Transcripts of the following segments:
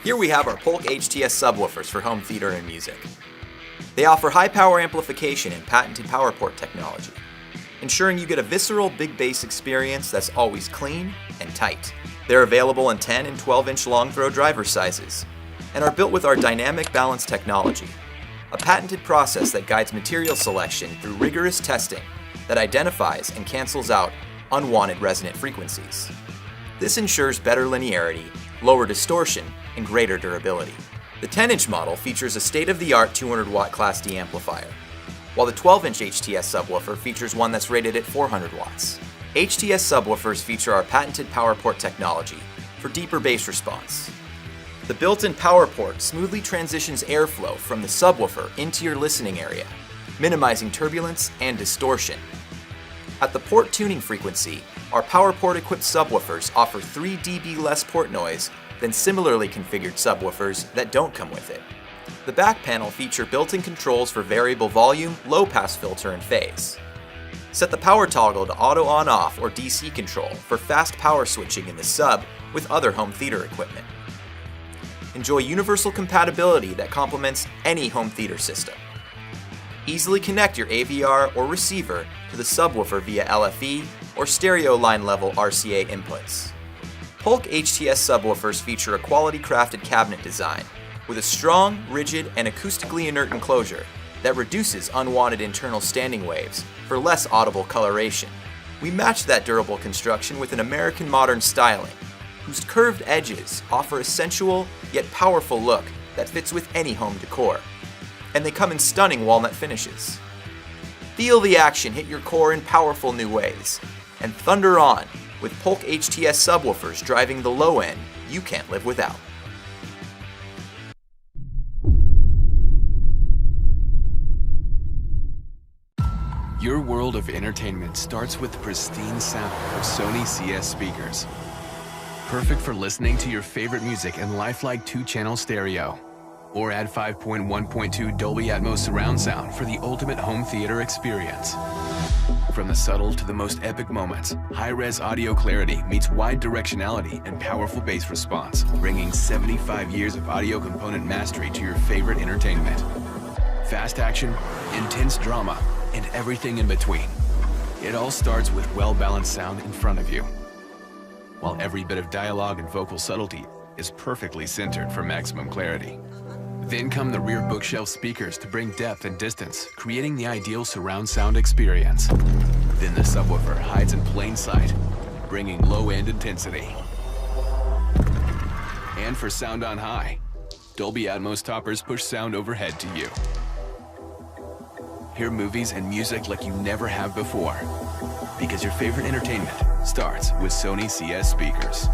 Here we have our Polk HTS subwoofers for home theater and music. They offer high power amplification and patented power port technology, ensuring you get a visceral big bass experience that's always clean and tight. They're available in 10 and 12-inch long throw driver sizes, and are built with our dynamic balance technology, a patented process that guides material selection through rigorous testing that identifies and cancels out unwanted resonant frequencies. This ensures better linearity, lower distortion, and greater durability. The 10-inch model features a state-of-the-art 200-watt Class D amplifier, while the 12-inch HTS subwoofer features one that's rated at 400 watts. HTS subwoofers feature our patented power port technology for deeper bass response. The built-in power port smoothly transitions airflow from the subwoofer into your listening area, minimizing turbulence and distortion. At the port tuning frequency, our power port equipped subwoofers offer 3 dB less port noise than similarly configured subwoofers that don't come with it. The back panel feature built-in controls for variable volume, low-pass filter, and phase. Set the power toggle to auto on-off or DC control for fast power switching in the sub with other home theater equipment. Enjoy universal compatibility that complements any home theater system. Easily connect your AVR or receiver to the subwoofer via LFE or stereo line level RCA inputs. Polk HTS subwoofers feature a quality crafted cabinet design with a strong, rigid, and acoustically inert enclosure that reduces unwanted internal standing waves for less audible coloration. We match that durable construction with an American modern styling, whose curved edges offer a sensual yet powerful look that fits with any home decor. And they come in stunning walnut finishes. Feel the action hit your core in powerful new ways, and thunder on with Polk HTS subwoofers driving the low end you can't live without. Your world of entertainment starts with the pristine sound of Sony CS speakers. Perfect for listening to your favorite music in lifelike 2-channel stereo. Or add 5.1.2 Dolby Atmos surround sound for the ultimate home theater experience. From the subtle to the most epic moments, high-res audio clarity meets wide directionality and powerful bass response, bringing 75 years of audio component mastery to your favorite entertainment. Fast action, intense drama, and everything in between. It all starts with well-balanced sound in front of you, while every bit of dialogue and vocal subtlety is perfectly centered for maximum clarity. Then come the rear bookshelf speakers to bring depth and distance, creating the ideal surround sound experience. Then the subwoofer hides in plain sight, bringing low-end intensity. And for sound on high, Dolby Atmos toppers push sound overhead to you. Hear movies and music like you never have before, because your favorite entertainment starts with Sony CS speakers.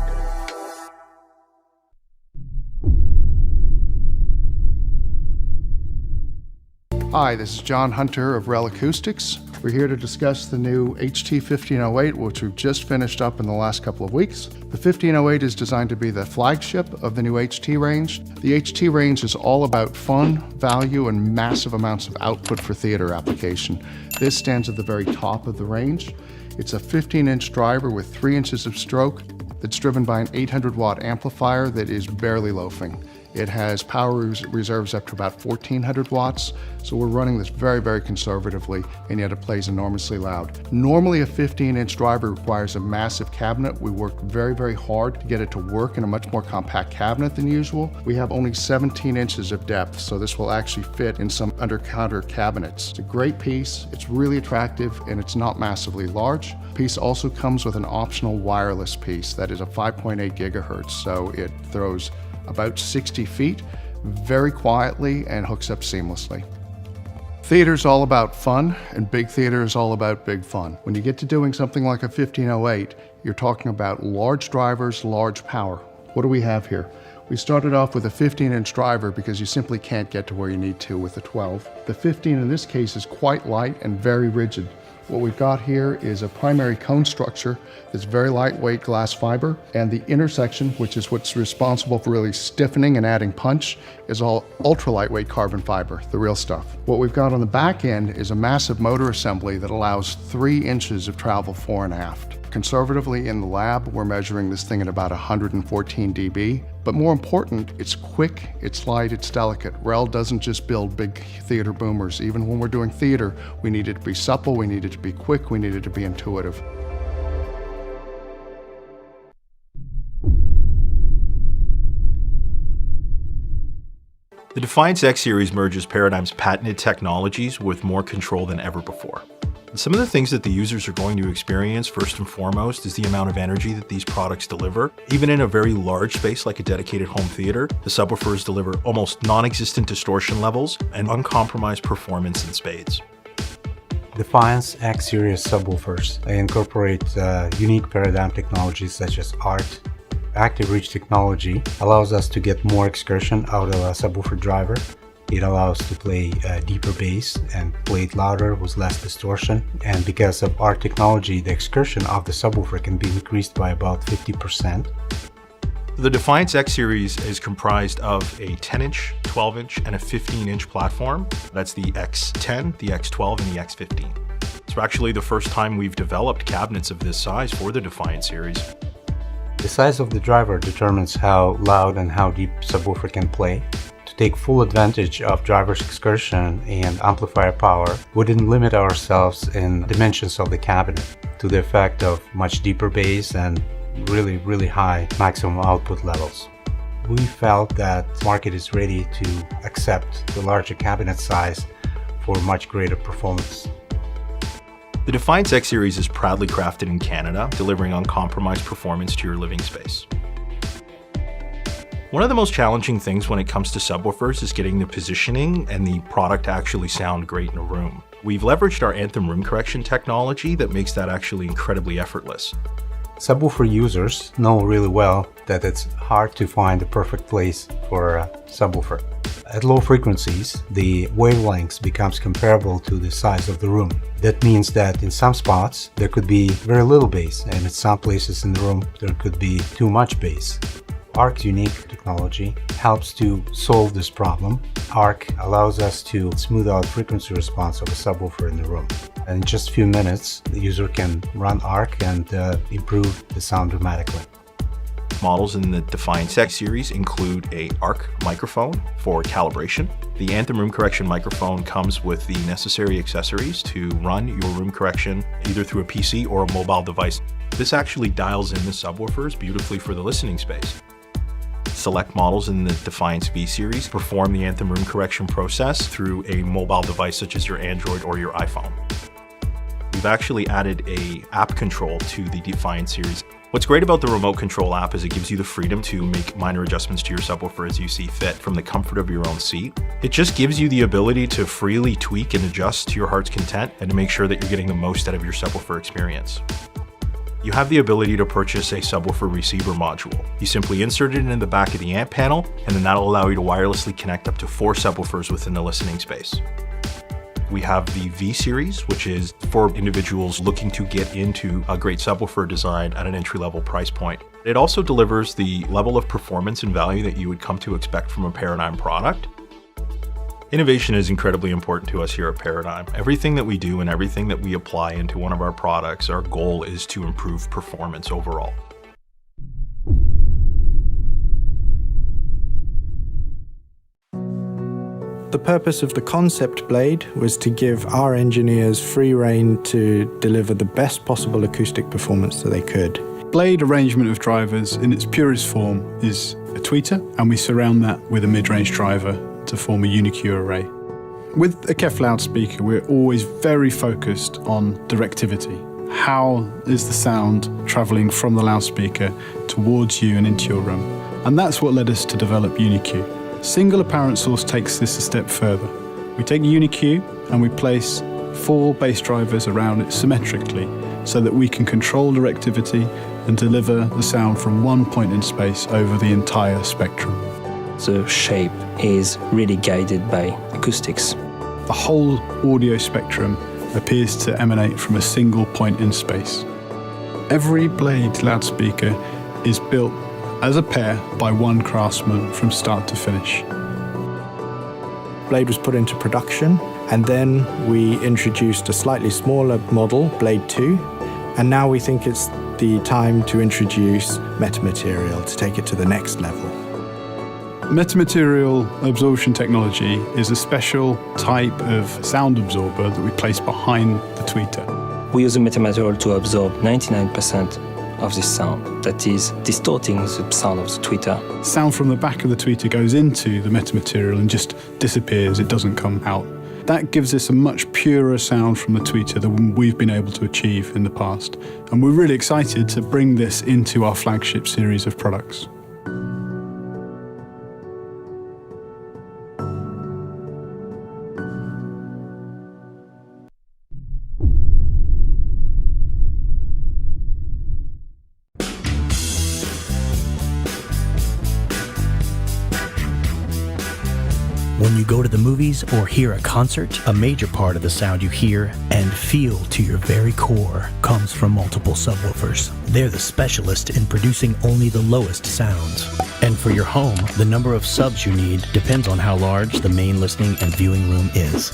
Hi, this is John Hunter of REL Acoustics. We're here to discuss the new HT 1508, which we've just finished up in the last couple of weeks. The 1508 is designed to be the flagship of the new HT range. The HT range is all about fun, value, and massive amounts of output for theater application. This stands at the very top of the range. It's a 15-inch driver with 3 inches of stroke that's driven by an 800-watt amplifier that is barely loafing. It has power reserves up to about 1400 watts, so we're running this very, very conservatively, and yet it plays enormously loud. Normally a 15-inch driver requires a massive cabinet. We worked very, very hard to get it to work in a much more compact cabinet than usual. We have only 17 inches of depth, so this will actually fit in some under-counter cabinets. It's a great piece, it's really attractive, and it's not massively large. The piece also comes with an optional wireless piece that is a 5.8 gigahertz, so it throws about 60 feet, very quietly, and hooks up seamlessly. Theater's all about fun, and big theater is all about big fun. When you get to doing something like a 1508, you're talking about large drivers, large power. What do we have here? We started off with a 15-inch driver because you simply can't get to where you need to with a 12. The 15 in this case is quite light and very rigid. What we've got here is a primary cone structure that's very lightweight glass fiber, and the intersection, which is what's responsible for really stiffening and adding punch, is all ultra lightweight carbon fiber, the real stuff. What we've got on the back end is a massive motor assembly that allows 3 inches of travel fore and aft. Conservatively in the lab, we're measuring this thing at about 114 dB, but more important, it's quick, it's light, it's delicate. REL doesn't just build big theater boomers. Even when we're doing theater, we need it to be supple, we need it to be quick, we need it to be intuitive. The Defiance X Series merges Paradigm's patented technologies with more control than ever before. And some of the things that the users are going to experience first and foremost is the amount of energy that these products deliver. Even in a very large space like a dedicated home theater, the subwoofers deliver almost non-existent distortion levels and uncompromised performance in spades. Defiance X Series subwoofers. They incorporate unique Paradigm technologies such as ART. Active reach technology allows us to get more excursion out of a subwoofer driver. It allows to play deeper bass and play it louder with less distortion. And because of ART technology, the excursion of the subwoofer can be increased by about 50%. The Defiance X Series is comprised of a 10-inch, 12-inch, and a 15-inch platform. That's the X10, the X12, and the X15. It's actually the first time we've developed cabinets of this size for the Defiance series. The size of the driver determines how loud and how deep subwoofer can play. To take full advantage of driver's excursion and amplifier power, we didn't limit ourselves in dimensions of the cabinet to the effect of much deeper bass and really high maximum output levels. We felt that the market is ready to accept the larger cabinet size for much greater performance. The Defiance X Series is proudly crafted in Canada, delivering uncompromised performance to your living space. One of the most challenging things when it comes to subwoofers is getting the positioning and the product to actually sound great in a room. We've leveraged our Anthem room correction technology that makes that actually incredibly effortless. Subwoofer users know really well that it's hard to find the perfect place for a subwoofer. At low frequencies, the wavelengths becomes comparable to the size of the room. That means that in some spots there could be very little bass, and in some places in the room there could be too much bass. ARC's unique technology helps to solve this problem. ARC allows us to smooth out frequency response of a subwoofer in the room. And in just a few minutes, the user can run ARC and improve the sound dramatically. Models in the Defiance X series include a ARC microphone for calibration. The Anthem room correction microphone comes with the necessary accessories to run your room correction either through a PC or a mobile device. This actually dials in the subwoofers beautifully for the listening space. Select models in the Defiance V series perform the Anthem room correction process through a mobile device such as your Android or your iPhone. We've actually added an app control to the Defiance series. What's great about the remote control app is it gives you the freedom to make minor adjustments to your subwoofer as you see fit from the comfort of your own seat. It just gives you the ability to freely tweak and adjust to your heart's content and to make sure that you're getting the most out of your subwoofer experience. You have the ability to purchase a subwoofer receiver module. You simply insert it in the back of the amp panel, and then that'll allow you to wirelessly connect up to 4 subwoofers within the listening space. We have the V series, which is for individuals looking to get into a great subwoofer design at an entry-level price point. It also delivers the level of performance and value that you would come to expect from a Paradigm product. Innovation is incredibly important to us here at Paradigm. Everything that we do and everything that we apply into one of our products, our goal is to improve performance overall. The purpose of the concept blade was to give our engineers free rein to deliver the best possible acoustic performance that they could. Blade arrangement of drivers in its purest form is a tweeter, and we surround that with a mid-range driver to form a UniQ array. With a KEF loudspeaker, we're always very focused on directivity. How is the sound traveling from the loudspeaker towards you and into your room? And that's what led us to develop UniQ. Single apparent source takes this a step further. We take UniQ and we place 4 bass drivers around it symmetrically so that we can control directivity and deliver the sound from one point in space over the entire spectrum. The shape is really guided by acoustics. The whole audio spectrum appears to emanate from a single point in space. Every Blade loudspeaker is built as a pair by one craftsman from start to finish. Blade was put into production, and then we introduced a slightly smaller model, Blade 2, and now we think it's the time to introduce metamaterial to take it to the next level. Metamaterial absorption technology is a special type of sound absorber that we place behind the tweeter. We use a metamaterial to absorb 99% of this sound, that is distorting the sound of the tweeter. Sound from the back of the tweeter goes into the metamaterial and just disappears, it doesn't come out. That gives us a much purer sound from the tweeter than we've been able to achieve in the past. And we're really excited to bring this into our flagship series of products. When you go to the movies or hear a concert, a major part of the sound you hear and feel to your very core comes from multiple subwoofers. They're the specialist in producing only the lowest sounds. And for your home, the number of subs you need depends on how large the main listening and viewing room is.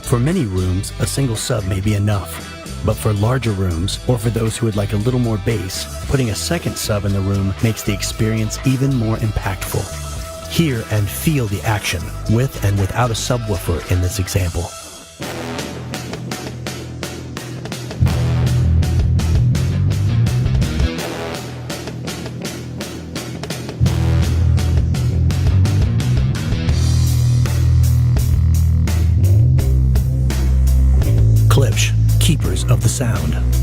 For many rooms, a single sub may be enough. But for larger rooms, or for those who would like a little more bass, putting a second sub in the room makes the experience even more impactful. Hear and feel the action, with and without a subwoofer in this example. Klipsch, keepers of the sound.